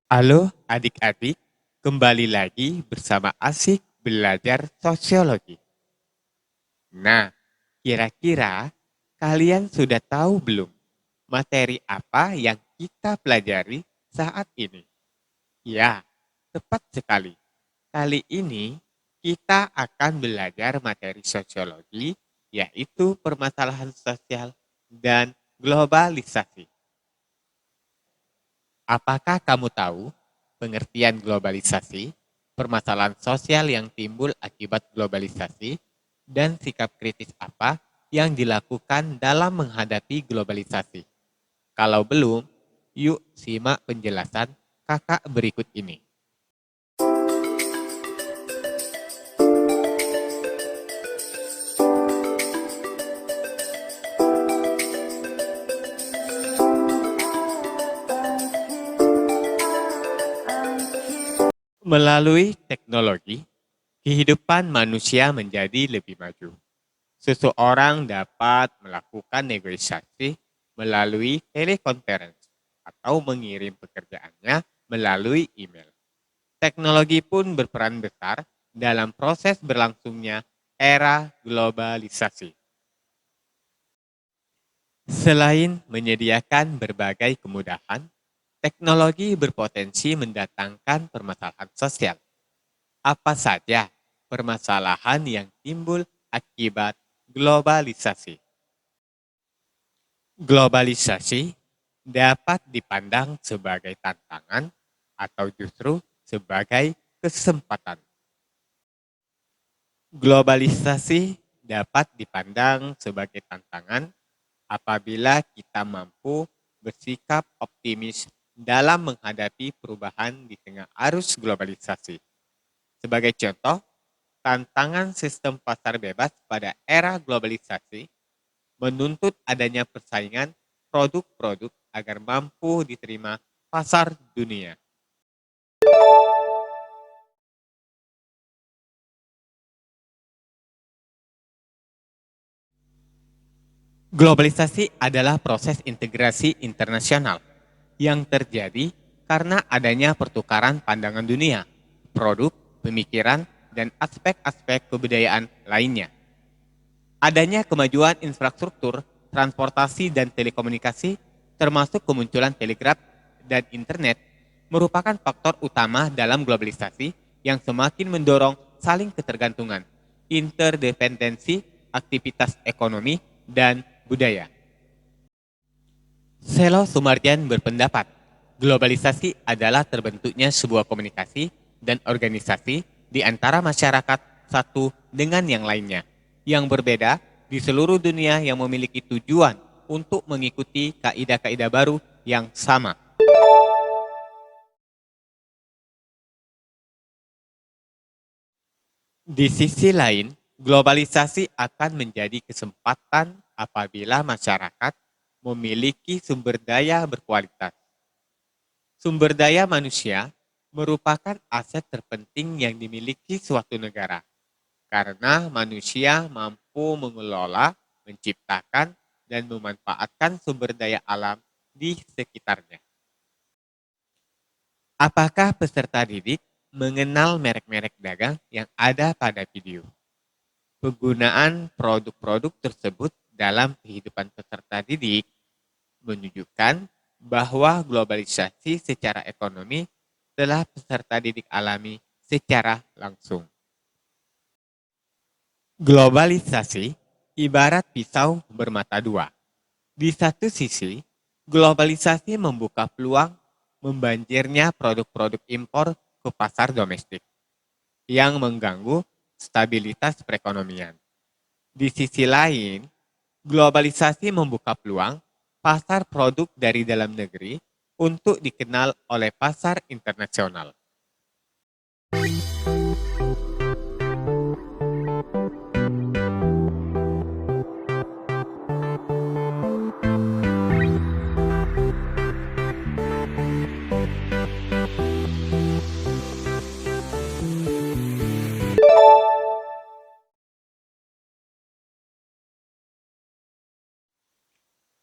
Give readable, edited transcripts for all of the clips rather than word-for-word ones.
Halo adik-adik, kembali lagi bersama Asik Belajar Sosiologi. Nah, kira-kira kalian sudah tahu belum materi apa yang kita pelajari saat ini? Ya, tepat sekali. Kali ini kita akan belajar materi sosiologi, yaitu permasalahan sosial dan globalisasi. Apakah kamu tahu pengertian globalisasi, permasalahan sosial yang timbul akibat globalisasi, dan sikap kritis apa yang dilakukan dalam menghadapi globalisasi? Kalau belum, yuk simak penjelasan kakak berikut ini. Melalui teknologi, kehidupan manusia menjadi lebih maju. Seseorang dapat melakukan negosiasi melalui telekonferensi atau mengirim pekerjaannya melalui email. Teknologi pun berperan besar dalam proses berlangsungnya era globalisasi. Selain menyediakan berbagai kemudahan, teknologi berpotensi mendatangkan permasalahan sosial. Apa saja permasalahan yang timbul akibat globalisasi? Globalisasi dapat dipandang sebagai tantangan atau justru sebagai kesempatan. Globalisasi dapat dipandang sebagai tantangan apabila kita mampu bersikap optimis dalam menghadapi perubahan di tengah arus globalisasi. Sebagai contoh, tantangan sistem pasar bebas pada era globalisasi menuntut adanya persaingan produk-produk agar mampu diterima pasar dunia. Globalisasi adalah proses integrasi internasional yang terjadi karena adanya pertukaran pandangan dunia, produk, pemikiran, dan aspek-aspek kebudayaan lainnya. Adanya kemajuan infrastruktur, transportasi, dan telekomunikasi, termasuk kemunculan telegraf dan internet, merupakan faktor utama dalam globalisasi yang semakin mendorong saling ketergantungan, interdependensi, aktivitas ekonomi, dan budaya. Selo Sumarjan berpendapat, globalisasi adalah terbentuknya sebuah komunikasi dan organisasi di antara masyarakat satu dengan yang lainnya, yang berbeda di seluruh dunia yang memiliki tujuan untuk mengikuti kaidah-kaidah baru yang sama. Di sisi lain, globalisasi akan menjadi kesempatan apabila masyarakat memiliki sumber daya berkualitas. Sumber daya manusia merupakan aset terpenting yang dimiliki suatu negara, karena manusia mampu mengelola, menciptakan, dan memanfaatkan sumber daya alam di sekitarnya. Apakah peserta didik mengenal merek-merek dagang yang ada pada video? Penggunaan produk-produk tersebut dalam kehidupan peserta didik menunjukkan bahwa globalisasi secara ekonomi telah peserta didik alami secara langsung. Globalisasi ibarat pisau bermata dua. Di satu sisi, globalisasi membuka peluang membanjirnya produk-produk impor ke pasar domestik yang mengganggu stabilitas perekonomian. Di sisi lain, globalisasi membuka peluang pasar produk dari dalam negeri untuk dikenal oleh pasar internasional.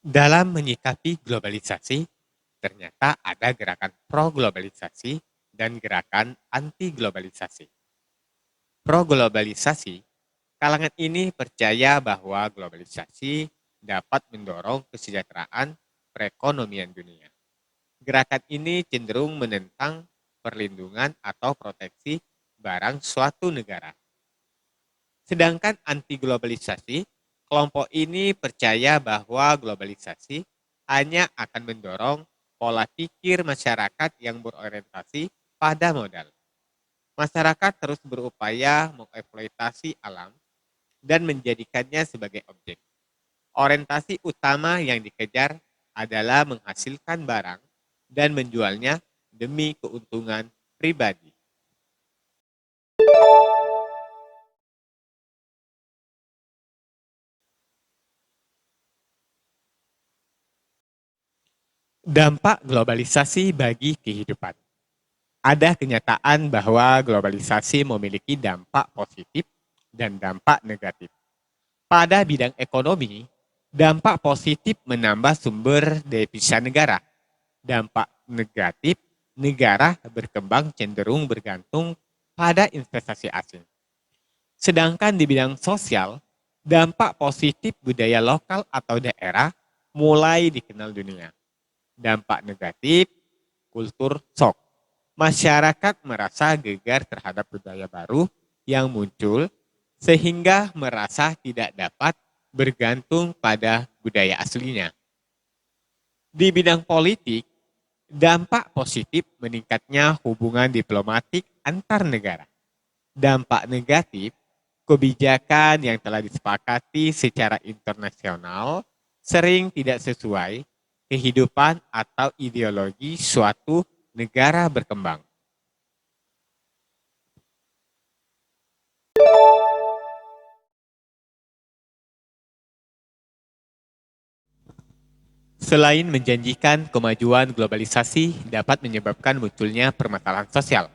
Dalam menyikapi globalisasi, ternyata ada gerakan pro-globalisasi dan gerakan anti-globalisasi. Pro-globalisasi, kalangan ini percaya bahwa globalisasi dapat mendorong kesejahteraan perekonomian dunia. Gerakan ini cenderung menentang perlindungan atau proteksi barang suatu negara. Sedangkan anti-globalisasi, kelompok ini percaya bahwa globalisasi hanya akan mendorong pola pikir masyarakat yang berorientasi pada modal. Masyarakat terus berupaya mengeksploitasi alam dan menjadikannya sebagai objek. Orientasi utama yang dikejar adalah menghasilkan barang dan menjualnya demi keuntungan pribadi. Dampak globalisasi bagi kehidupan. Ada kenyataan bahwa globalisasi memiliki dampak positif dan dampak negatif. Pada bidang ekonomi, dampak positif menambah sumber devisa negara. Dampak negatif, negara berkembang cenderung bergantung pada investasi asing. Sedangkan di bidang sosial, dampak positif budaya lokal atau daerah mulai dikenal dunia. Dampak negatif, kultur shock. Masyarakat merasa gegar terhadap budaya baru yang muncul sehingga merasa tidak dapat bergantung pada budaya aslinya. Di bidang politik, dampak positif meningkatnya hubungan diplomatik antar negara. Dampak negatif, kebijakan yang telah disepakati secara internasional sering tidak sesuai kehidupan atau ideologi suatu negara berkembang. Selain menjanjikan kemajuan globalisasi dapat menyebabkan munculnya permasalahan sosial.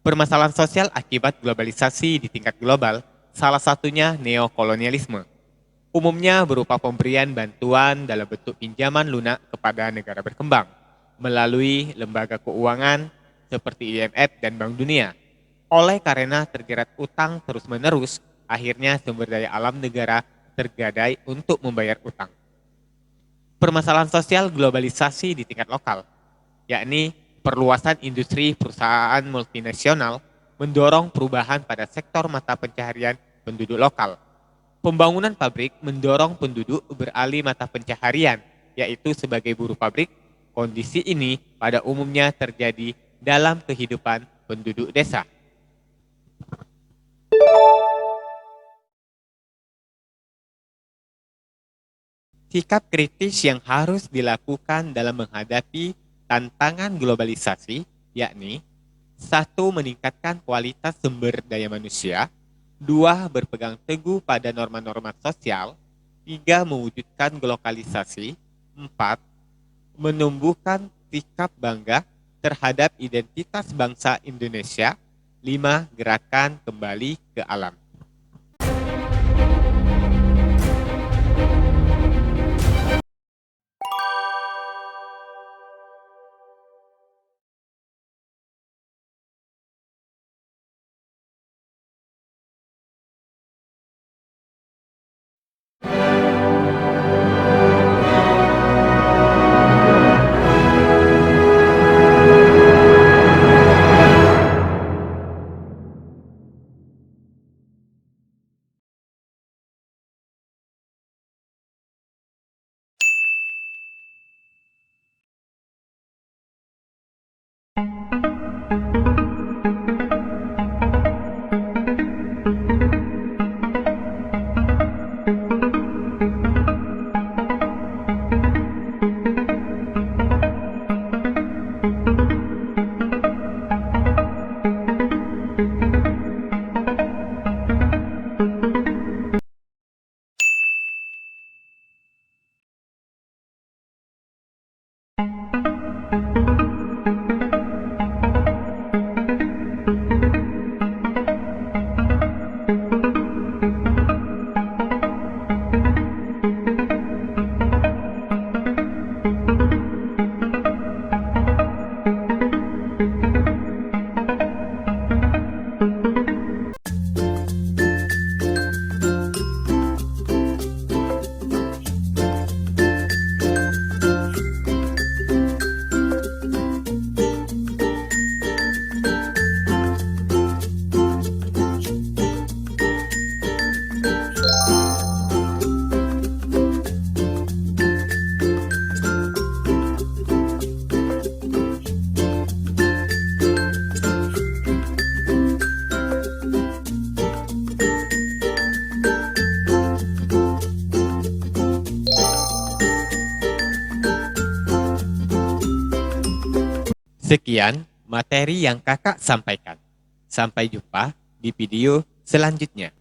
Permasalahan sosial akibat globalisasi di tingkat global, salah satunya neokolonialisme. Umumnya berupa pemberian bantuan dalam bentuk pinjaman lunak kepada negara berkembang melalui lembaga keuangan seperti IMF dan Bank Dunia. Oleh karena terjerat utang terus-menerus, akhirnya sumber daya alam negara tergadai untuk membayar utang. Permasalahan sosial globalisasi di tingkat lokal, yakni perluasan industri perusahaan multinasional mendorong perubahan pada sektor mata pencaharian penduduk lokal. Pembangunan pabrik mendorong penduduk beralih mata pencaharian, yaitu sebagai buruh pabrik. Kondisi ini pada umumnya terjadi dalam kehidupan penduduk desa. Sikap kritis yang harus dilakukan dalam menghadapi tantangan globalisasi, yakni satu, meningkatkan kualitas sumber daya manusia, dua, berpegang teguh pada norma-norma sosial, tiga, mewujudkan globalisasi, empat, menumbuhkan sikap bangga terhadap identitas bangsa Indonesia, lima, gerakan kembali ke alam. Sekian materi yang kakak sampaikan. Sampai jumpa di video selanjutnya.